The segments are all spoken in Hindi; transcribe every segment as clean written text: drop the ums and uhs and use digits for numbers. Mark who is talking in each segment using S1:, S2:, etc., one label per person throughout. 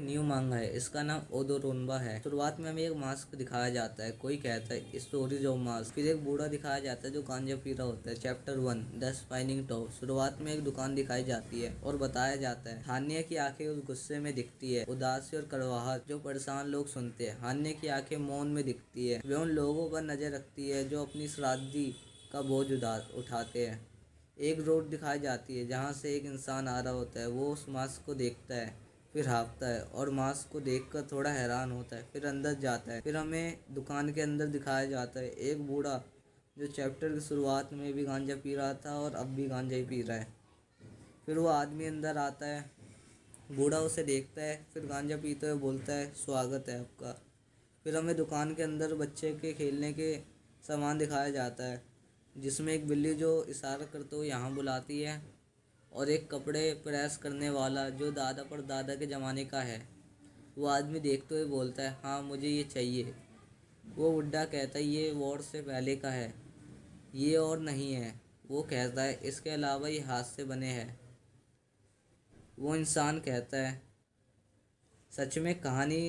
S1: न्यू मांगा है। इसका नाम ओदोरोन्बा है। शुरुआत में हमें एक मास्क दिखाया जाता है। कोई कहता है स्टोरीज ऑफ मास्क। फिर एक बूढ़ा दिखाया जाता है जो गांजा पी रहा होता है। Chapter 1 the spinning top. शुरुआत में एक दुकान दिखाई जाती है और बताया जाता है हान्य की आंखें उस गुस्से में दिखती है, उदासी और कड़वाहट जो परेशान लोग सुनते हैं। हान्य की आंखें मौन में दिखती है। वे उन लोगों पर नजर रखती है जो अपनी श्राद्धी का बोझ उठाते हैं। एक रोड दिखाई जाती है जहाँ से एक इंसान आ रहा होता है। वो उस मास्क को देखता है, फिर हाँफता है और मास्क को देखकर थोड़ा हैरान होता है, फिर अंदर जाता है। फिर हमें दुकान के अंदर दिखाया जाता है एक बूढ़ा जो चैप्टर की शुरुआत में भी गांजा पी रहा था और अब भी गांजा ही पी रहा है। फिर वो आदमी अंदर आता है, बूढ़ा उसे देखता है, फिर गांजा पीते हुए बोलता है स्वागत है आपका। फिर हमें दुकान के अंदर बच्चे के खेलने के सामान दिखाया जाता है जिसमें एक बिल्ली जो इशारा करते हुए यहाँ बुलाती है और एक कपड़े प्रेस करने वाला जो दादा पर दादा के ज़माने का है। वो आदमी देखते हुए बोलता है हाँ मुझे ये चाहिए। वो बुड्ढा कहता है ये वॉर से पहले का है, ये और नहीं है। वो कहता है इसके अलावा ये हाथ से बने हैं। वो इंसान कहता है सच में कहानी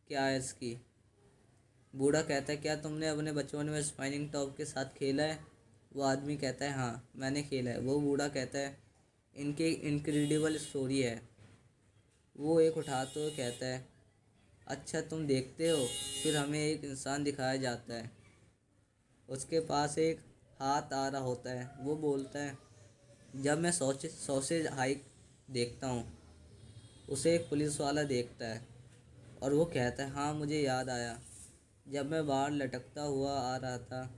S1: क्या है इसकी। बूढ़ा कहता है क्या तुमने अपने बचपन में स्पाइनिंग टॉप के साथ खेला है। वो आदमी कहता है हाँ मैंने खेला है। वो बूढ़ा कहता है इनकी इनक्रेडिबल स्टोरी है। वो एक उठाते हुए कहता है अच्छा तुम देखते हो। फिर हमें एक इंसान दिखाया जाता है, उसके पास एक हाथ आ रहा होता है। वो बोलता है जब मैं सॉसेज हाइक देखता हूँ। उसे एक पुलिस वाला देखता है और वो कहता है हाँ मुझे याद आया जब मैं बाहर लटकता हुआ आ रहा था।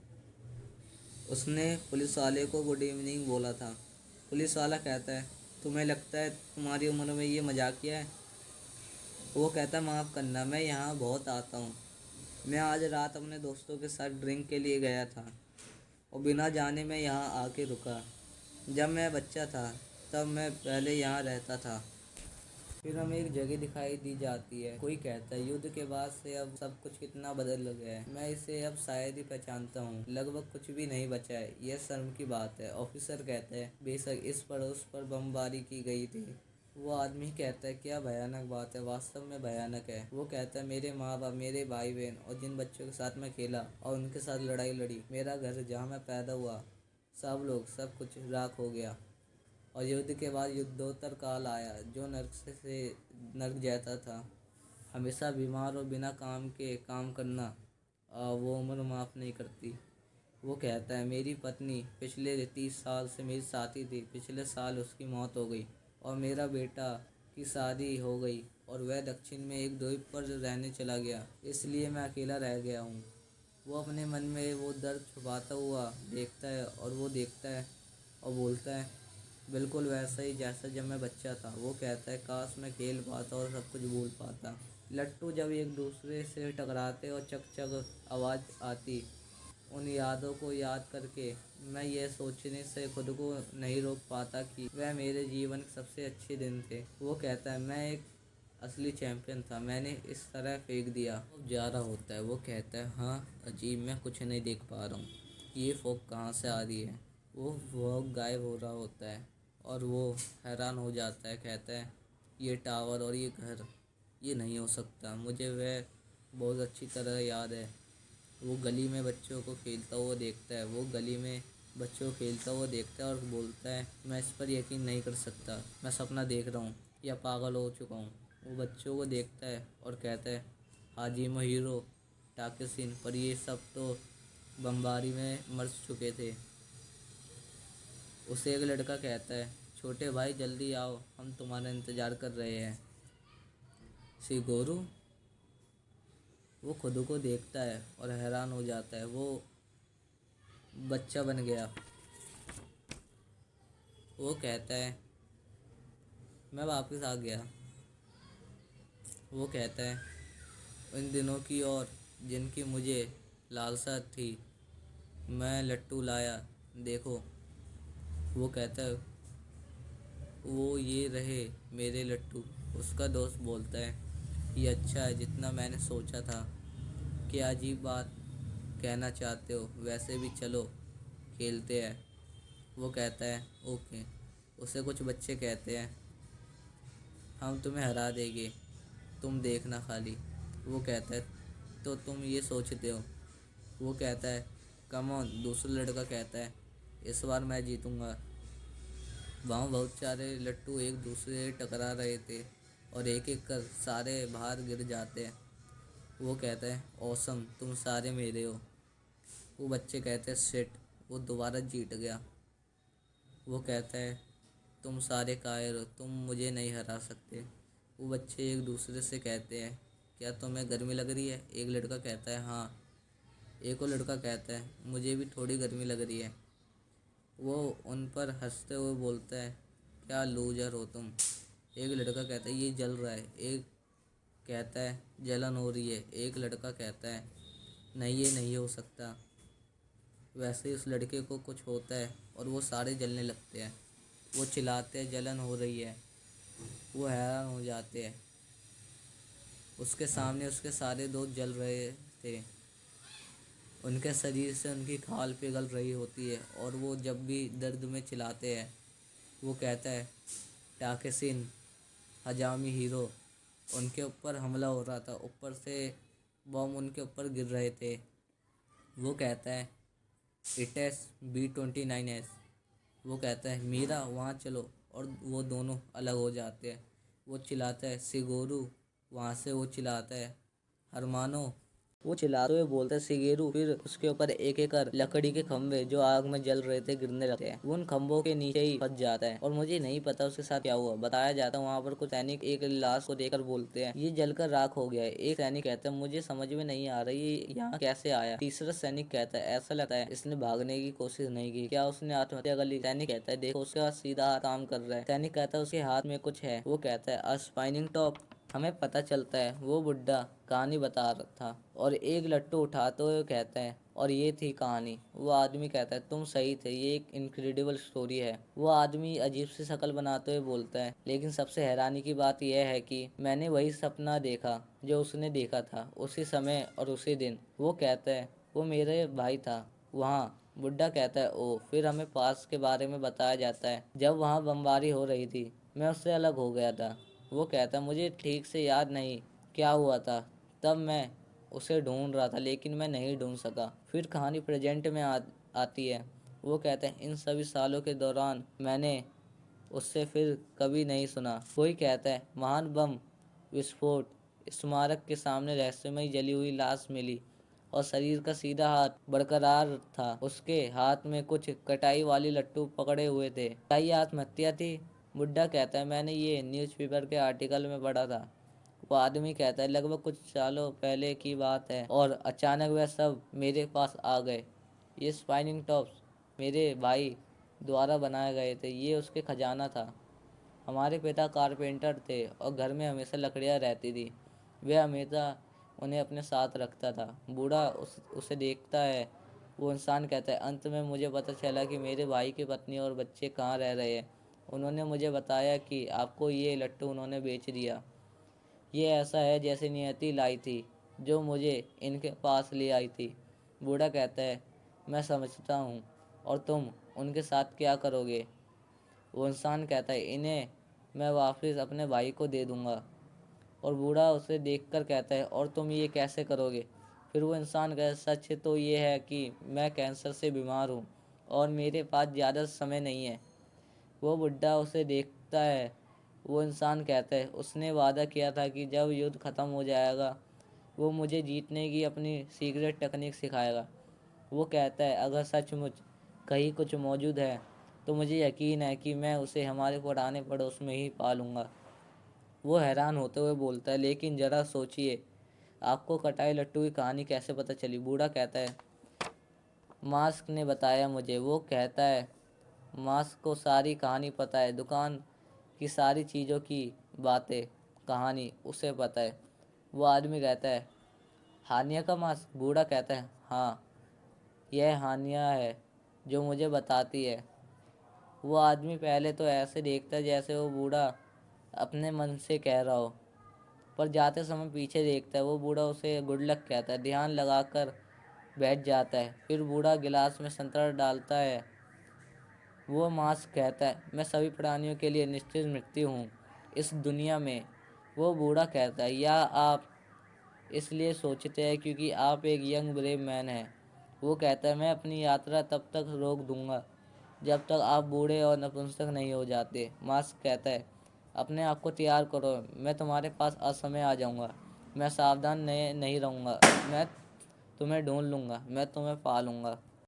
S1: उसने पुलिस वाले को गुड इवनिंग बोला था। पुलिस वाला कहता है तुम्हें लगता है तुम्हारी उम्र में ये मजाकिया है। वो कहता है माफ़ करना मैं यहाँ बहुत आता हूँ। मैं आज रात अपने दोस्तों के साथ ड्रिंक के लिए गया था और बिना जाने मैं यहाँ आके रुका। जब मैं बच्चा था तब मैं पहले यहाँ रहता था। फिर हमें एक जगह दिखाई दी जाती है। कोई कहता है युद्ध के बाद से अब सब कुछ कितना बदल गया है। मैं इसे अब शायद ही पहचानता हूँ। लगभग कुछ भी नहीं बचा है। यह शर्म की बात है। ऑफिसर कहता है बेशक इस पड़ोस पर बमबारी की गई थी। वो आदमी कहता है क्या भयानक बात है। वास्तव में भयानक है। वो कहता है मेरे माँ बाप, मेरे भाई बहन और जिन बच्चों के साथ मैं खेला और उनके साथ लड़ाई लड़ी, मेरा घर जहाँ मैं पैदा हुआ, सब लोग, सब कुछ राख हो गया। और युद्ध के बाद युद्धोत्तर काल आया जो नर्क से नर्क जैसा था। हमेशा बीमार और बिना काम के काम करना वो उम्र माफ़ नहीं करती। वो कहता है मेरी पत्नी पिछले 30 साल से मेरी साथी थी। पिछले साल उसकी मौत हो गई और मेरा बेटा की शादी हो गई और वह दक्षिण में एक द्वीप पर रहने चला गया, इसलिए मैं अकेला रह गया हूँ। वो अपने मन में वो दर्द छुपाता हुआ देखता है और वो देखता है और बोलता है बिल्कुल वैसा ही जैसा जब मैं बच्चा था। वो कहता है काश मैं खेल पाता और सब कुछ भूल पाता। लट्टू जब एक दूसरे से टकराते और चक चक आवाज़ आती, उन यादों को याद करके मैं यह सोचने से खुद को नहीं रोक पाता कि वह मेरे जीवन के सबसे अच्छे दिन थे। वो कहता है मैं एक असली चैंपियन था, मैंने इस तरह फेंक दिया। वो जा रहा होता है। वो कहता है हाँ अजीब, मैं कुछ नहीं देख पा रहा हूँ, ये फॉग कहाँ से आ रही है। वो फॉग गायब हो रहा होता है और वो हैरान हो जाता है। कहता है ये टावर और ये घर, ये नहीं हो सकता। मुझे वह बहुत अच्छी तरह याद है। वो गली में बच्चों को खेलता हुआ देखता है। वो गली में बच्चों को खेलता हुआ देखता है और बोलता है मैं इस पर यकीन नहीं कर सकता, मैं सपना देख रहा हूँ या पागल हो चुका हूँ। वो बच्चों को देखता है और कहता है हाजिमो हीरो टाकेसिन, पर ये सब तो बमबारी में मर चुके थे। उसे एक लड़का कहता है छोटे भाई जल्दी आओ, हम तुम्हारा इंतज़ार कर रहे हैं। शिगोरू वो खुद को देखता है और हैरान हो जाता है। वो बच्चा बन गया। वो कहता है मैं वापस आ गया। वो कहता है उन दिनों की और जिनकी मुझे लालसा थी, मैं लट्टू लाया, देखो। वो कहता है वो ये रहे मेरे लट्टू। उसका दोस्त बोलता है ये अच्छा है जितना मैंने सोचा था। क्या अजीब बात कहना चाहते हो, वैसे भी चलो खेलते हैं। वो कहता है ओके। उसे कुछ बच्चे कहते हैं हम तुम्हें हरा देंगे। तुम देखना खाली। वो कहता है तो तुम ये सोचते हो। वो कहता है कम ऑन। दूसरा लड़का कहता है इस बार मैं जीतूंगा। वहाँ बहुत सारे लट्टू एक दूसरे से टकरा रहे थे और एक एक कर सारे बाहर गिर जाते हैं। वो कहता है ऑसम, तुम सारे मेरे हो। वो बच्चे कहते हैं शिट, वो दोबारा जीत गया। वो कहता है तुम सारे कायर हो, तुम मुझे नहीं हरा सकते। वो बच्चे एक दूसरे से कहते हैं क्या तुम्हें गर्मी लग रही है? एक लड़का कहता है हाँ। एक और लड़का कहता है मुझे भी थोड़ी गर्मी लग रही है। वो उन पर हंसते हुए बोलता है क्या लूजर हो तुम। एक लड़का कहता है ये जल रहा है। एक कहता है जलन हो रही है। एक लड़का कहता है नहीं, ये नहीं हो सकता। वैसे ही उस लड़के को कुछ होता है और वो सारे जलने लगते हैं। वो चिल्लाते हैं जलन हो रही है। वो हैरान हो जाते हैं। उसके सामने उसके सारे दोस्त जल रहे थे। उनके शरीर से उनकी खाल पिघल रही होती है और वो जब भी दर्द में चिल्लाते हैं। वो कहता है टाकेसिन हजामी हीरो। उनके ऊपर हमला हो रहा था, ऊपर से बॉम्ब उनके ऊपर गिर रहे थे। वो कहता है इटेस B-29S। वो कहता है मीरा वहाँ चलो, और वो दोनों अलग हो जाते हैं। वो चिल्लाता है सिगोरू। वहाँ से वो चिल्लाता है हरमानो। वो चिल्लाते हुए बोलता है सिगेरू। फिर उसके ऊपर एक एक कर लकड़ी के खंभे जो आग में जल रहे थे गिरने लगते हैं। वो उन खंभों के नीचे ही फंस जाता है और मुझे नहीं पता उसके साथ क्या हुआ। बताया जाता है वहाँ पर कुछ सैनिक एक लाश को देखकर बोलते हैं ये जलकर राख हो गया है। एक सैनिक कहता है मुझे समझ में नहीं आ रही ये यहाँ कैसे आया। तीसरा सैनिक कहता है ऐसा लगता है इसने भागने की कोशिश नहीं की, क्या उसने आत्महत्या कर ली? सैनिक कहता है देखो उसके पास सीधा हाथ काम कर रहा है। सैनिक कहता है उसके हाथ में कुछ है। वो कहता है अ स्पाइनिंग टॉप। हमें पता चलता है वो बुड्ढा कहानी बता रहा था और एक लट्टू उठाते हुए कहता है और ये थी कहानी। वो आदमी कहता है तुम सही थे, ये एक इनक्रेडिबल स्टोरी है। वो आदमी अजीब सी शक्ल बनाते हुए बोलता है लेकिन सबसे हैरानी की बात यह है कि मैंने वही सपना देखा जो उसने देखा था, उसी समय और उसी दिन। वो कहता है वो मेरे भाई था वहाँ। बुड्ढा कहता है ओ। फिर हमें पास के बारे में बताया जाता है जब वहाँ बमबारी हो रही थी मैं उससे अलग हो गया था। वो कहता मुझे ठीक से याद नहीं क्या हुआ था, तब मैं उसे ढूंढ रहा था लेकिन मैं नहीं ढूंढ सका। फिर कहानी प्रेजेंट में आती है। वो कहते हैं इन सभी सालों के दौरान मैंने उससे फिर कभी नहीं सुना। कोई कहता है महान बम विस्फोट स्मारक के सामने रहस्यमय जली हुई लाश मिली और शरीर का सीधा हाथ बरकरार था। उसके हाथ में कुछ कटाई वाली लट्टू पकड़े हुए थे। क्या ये आत्महत्या थी? बुड्ढा कहता है मैंने ये न्यूज़पेपर के आर्टिकल में पढ़ा था। वो आदमी कहता है लगभग कुछ सालों पहले की बात है और अचानक वह सब मेरे पास आ गए। ये स्पाइनिंग टॉप्स मेरे भाई द्वारा बनाए गए थे, ये उसके खजाना था। हमारे पिता कारपेंटर थे और घर में हमेशा लकड़ियाँ रहती थी। वह हमेशा उन्हें अपने साथ रखता था। बूढ़ा उसे देखता है। वो इंसान कहता है अंत में मुझे पता चला कि मेरे भाई की पत्नी और बच्चे कहाँ रह रहे हैं। उन्होंने मुझे बताया कि आपको ये लट्टू उन्होंने बेच दिया। ये ऐसा है जैसे नियति लाई थी जो मुझे इनके पास ले आई थी। बूढ़ा कहता है मैं समझता हूँ, और तुम उनके साथ क्या करोगे? वो इंसान कहता है इन्हें मैं वापस अपने भाई को दे दूंगा। और बूढ़ा उसे देखकर कहता है और तुम ये कैसे करोगे? फिर वो इंसान कहता है सच तो ये है कि मैं कैंसर से बीमार हूँ और मेरे पास ज़्यादा समय नहीं है। वो बुड्ढा उसे देखता है। वो इंसान कहता है उसने वादा किया था कि जब युद्ध ख़त्म हो जाएगा वो मुझे जीतने की अपनी सीक्रेट टेक्निक सिखाएगा। वो कहता है अगर सचमुच कहीं कुछ मौजूद है तो मुझे यकीन है कि मैं उसे हमारे पुराने पड़ोस में ही पालूंगा। वो हैरान होते हुए बोलता है लेकिन ज़रा सोचिए, आपको कटाई लट्टू की कहानी कैसे पता चली? बूढ़ा कहता है मास्क ने बताया मुझे। वो कहता है मास्क को सारी कहानी पता है, दुकान की सारी चीज़ों की बातें कहानी उसे पता है। वो आदमी कहता है हानिया का मास्क? बूढ़ा कहता है हाँ, यह हानिया है जो मुझे बताती है। वो आदमी पहले तो ऐसे देखता है जैसे वो बूढ़ा अपने मन से कह रहा हो, पर जाते समय पीछे देखता है। वो बूढ़ा उसे गुड लक कहता है, ध्यान लगाकर बैठ जाता है। फिर बूढ़ा गिलास में संतरा डालता है। वो मास्क कहता है मैं सभी प्राणियों के लिए निश्चित मृत्यु हूँ इस दुनिया में। वो बूढ़ा कहता है, या आप इसलिए सोचते हैं क्योंकि आप एक यंग ब्रेव मैन हैं। वो कहता है, मैं अपनी यात्रा तब तक रोक दूंगा जब तक आप बूढ़े और नपुंसक नहीं हो जाते। मास्क कहता है, अपने आप को तैयार करो, मैं तुम्हारे पास असमय आ जाऊंगा। मैं सावधान नहीं रहूंगा, मैं तुम्हें ढूंढ लूंगा, मैं तुम्हें पा लूंगा।